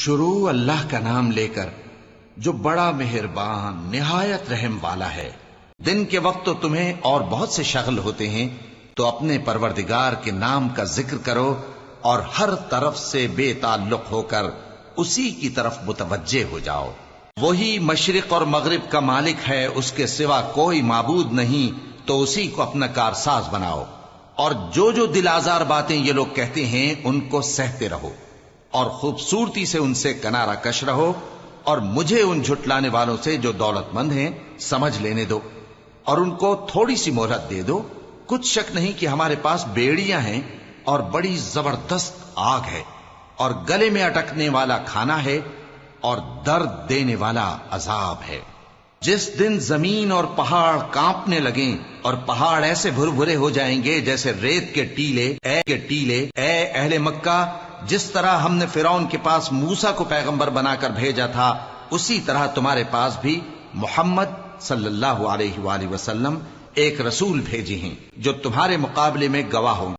شروع اللہ کا نام لے کر جو بڑا مہربان نہایت رحم والا ہے۔ دن کے وقت تو تمہیں اور بہت سے شغل ہوتے ہیں، تو اپنے پروردگار کے نام کا ذکر کرو اور ہر طرف سے بے تعلق ہو کر اسی کی طرف متوجہ ہو جاؤ۔ وہی مشرق اور مغرب کا مالک ہے، اس کے سوا کوئی معبود نہیں، تو اسی کو اپنا کارساز بناؤ۔ اور جو دل آزار باتیں یہ لوگ کہتے ہیں ان کو سہتے رہو اور خوبصورتی سے ان سے کنارہ کش رہو، اور مجھے ان جھٹلانے والوں سے جو دولت مند ہیں سمجھ لینے دو، اور ان کو تھوڑی سی مہلت دے دو۔ کچھ شک نہیں کہ ہمارے پاس بیڑیاں ہیں اور بڑی زبردست آگ ہے، اور گلے میں اٹکنے والا کھانا ہے، اور درد دینے والا عذاب ہے۔ جس دن زمین اور پہاڑ کانپنے لگیں اور پہاڑ ایسے بھر بھرے ہو جائیں گے جیسے ریت کے ٹیلے، اے اہل مکہ، جس طرح ہم نے فرعون کے پاس موسیٰ کو پیغمبر بنا کر بھیجا تھا، اسی طرح تمہارے پاس بھی محمد صلی اللہ علیہ وآلہ وسلم ایک رسول بھیجے ہیں جو تمہارے مقابلے میں گواہ ہوں۔